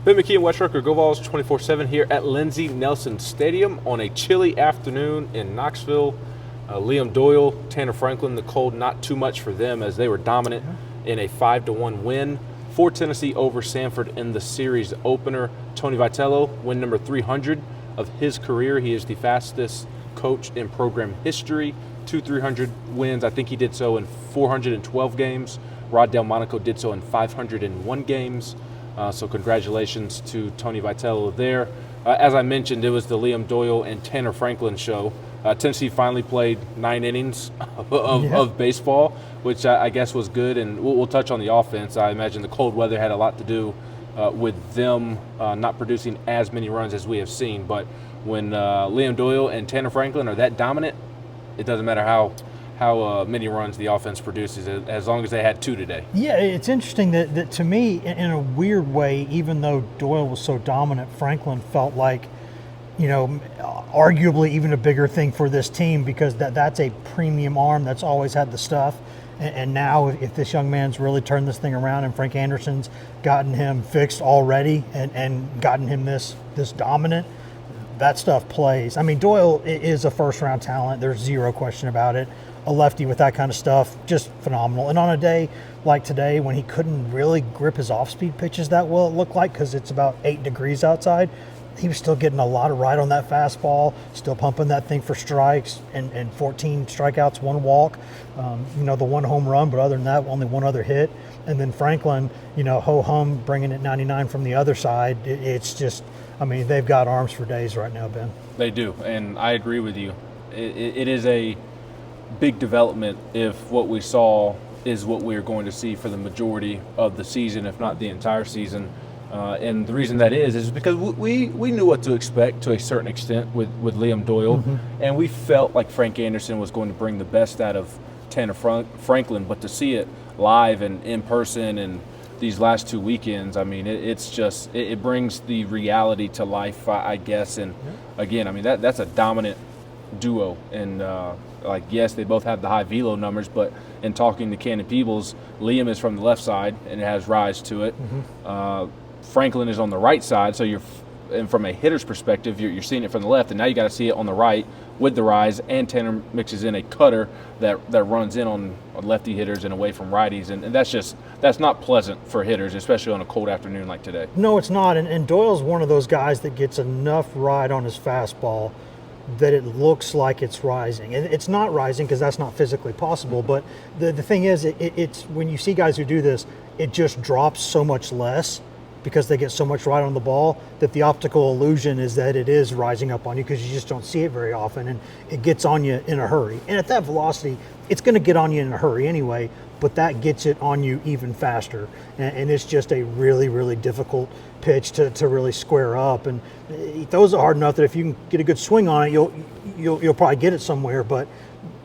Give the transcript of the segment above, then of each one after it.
Ben McKee and West Rucker, Go Vols 24/7 here at Lindsey Nelson Stadium on a chilly afternoon in Knoxville. Liam Doyle, Tanner Franklin, the cold not too much for them as they were dominant in a 5-1 win for Tennessee over Samford in the series opener. Tony Vitello, win number 300 of his career. He is the fastest coach in program history. 300 wins. I think he did so in 412 games. Rod Delmonico did so in 501 games. So congratulations to Tony Vitello there. As I mentioned, it was the Liam Doyle and Tanner Franklin show. Tennessee finally played 9 innings of baseball, which I guess was good. And we'll touch on the offense. I imagine the cold weather had a lot to do with them not producing as many runs as we have seen. But when Liam Doyle and Tanner Franklin are that dominant, it doesn't matter how many runs the offense produces, as long as they had 2 today. Yeah, it's interesting that to me, in a weird way, even though Doyle was so dominant, Franklin felt like, arguably even a bigger thing for this team, because that's a premium arm that's always had the stuff. And now if this young man's really turned this thing around and Frank Anderson's gotten him fixed already and gotten him this dominant, that stuff plays. I mean, Doyle is a first-round talent. There's zero question about it. A lefty with that kind of stuff, just phenomenal. And on a day like today when he couldn't really grip his off-speed pitches that well, it looked like, because it's about 8 degrees outside, he was still getting a lot of ride on that fastball, still pumping that thing for strikes, and 14 strikeouts, 1 walk. The 1 home run, but other than that, only 1 other hit. And then Franklin, ho-hum, bringing it 99 from the other side. It's just, they've got arms for days right now, Ben. They do, and I agree with you. It is a big development if what we saw is what we're going to see for the majority of the season, if not the entire season. And the reason that is because we knew what to expect to a certain extent with Liam Doyle, and we felt like Frank Anderson was going to bring the best out of Tanner Franklin, but to see it live and in person and these last 2 weekends, it brings the reality to life, I guess. And again, that's a dominant duo, and yes, they both have the high velo numbers, but in talking to Cannon Peebles, Liam is from the left side and it has rise to it. Franklin is on the right side, so and from a hitter's perspective, you're seeing it from the left, and now you got to see it on the right with the rise, and Tanner mixes in a cutter that runs in on lefty hitters and away from righties, and that's not pleasant for hitters, especially on a cold afternoon like today. No, it's not, and Doyle's one of those guys that gets enough ride on his fastball that it looks like it's rising. And it's not rising because that's not physically possible, but the thing is, it's when you see guys who do this, it just drops so much less because they get so much ride on the ball that the optical illusion is that it is rising up on you because you just don't see it very often, and it gets on you in a hurry. And at that velocity, it's going to get on you in a hurry anyway, but that gets it on you even faster. And it's just a really, really difficult pitch to really square up. And he throws it hard enough that if you can get a good swing on it, you'll probably get it somewhere, but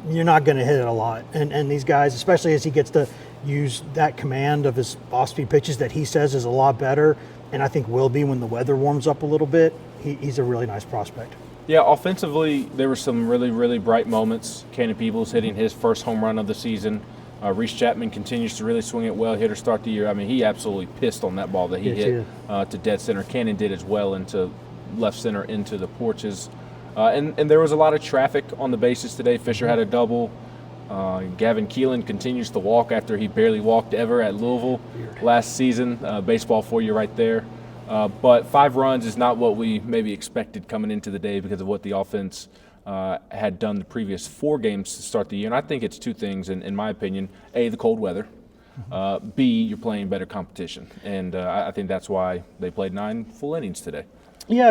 you're not going to hit it a lot. And these guys, especially as he gets to use that command of his off-speed pitches that he says is a lot better, and I think will be when the weather warms up a little bit, he's a really nice prospect. Yeah, offensively, there were some really, really bright moments. Cannon Peebles hitting his first home run of the season. Reese Chapman continues to really swing it well, hit or start the year. He absolutely pissed on that ball that he hit to dead center. Cannon did as well into left center into the porches. And there was a lot of traffic on the bases today. Fisher had a double. Gavin Keelan continues to walk after he barely walked ever at Louisville last season. Baseball for you right there. But 5 runs is not what we maybe expected coming into the day because of what the offense had done the previous 4 games to start the year. And I think it's 2 things, in my opinion. A, the cold weather. B, you're playing better competition. And I think that's why they played 9 full innings today. Yeah,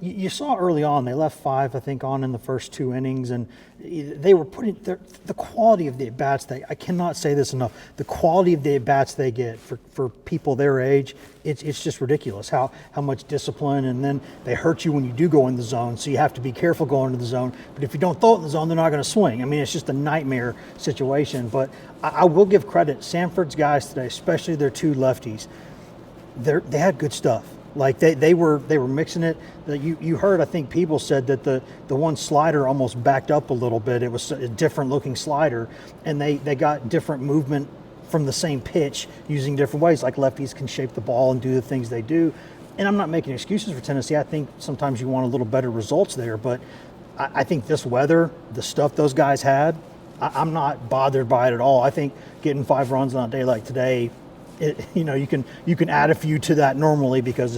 you saw early on, they left 5, I think, on in the first 2 innings, and they were putting the quality of the at-bats, I cannot say this enough, the quality of the at-bats they get for people their age, it's just ridiculous how much discipline, and then they hurt you when you do go in the zone, so you have to be careful going into the zone, but if you don't throw it in the zone, they're not going to swing. It's just a nightmare situation, but I will give credit, Samford's guys today, especially their 2 lefties, they had good stuff. Like they were mixing it. You heard, I think people said that the one slider almost backed up a little bit. It was a different looking slider, and they got different movement from the same pitch using different ways. Like lefties can shape the ball and do the things they do. and I'm not making excuses for Tennessee. I think sometimes you want a little better results there, but I think this weather, the stuff those guys had, I'm not bothered by it at all. I think getting 5 runs on a day like today, you can add a few to that normally because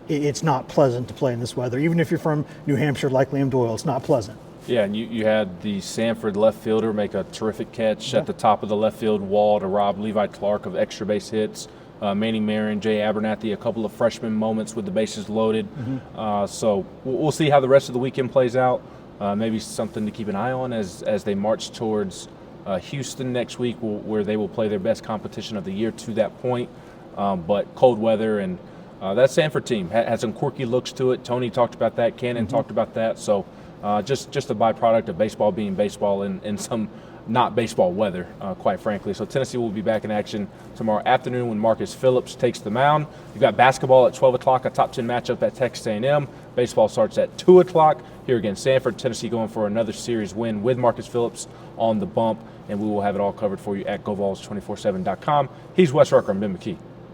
it's not pleasant to play in this weather. Even if you're from New Hampshire like Liam Doyle, it's not pleasant. Yeah, and you had the Samford left fielder make a terrific catch at the top of the left field wall to rob Levi Clark of extra base hits. Manning Marin, Jay Abernathy, a couple of freshman moments with the bases loaded. So we'll see how the rest of the weekend plays out. Maybe something to keep an eye on as they march towards Houston next week, where they will play their best competition of the year to that point. But cold weather and that Samford team had some quirky looks to it. Tony talked about that. Cannon talked about that. So just a byproduct of baseball being baseball in some not baseball weather, quite frankly. So Tennessee will be back in action tomorrow afternoon when Marcus Phillips takes the mound. You've got basketball at 12 o'clock, a top 10 matchup at Texas A&M. Baseball starts at 2 o'clock here against Samford. Tennessee going for another series win with Marcus Phillips on the bump, and we will have it all covered for you at GoVols247.com. He's Wes Rucker. I'm Ben McKee.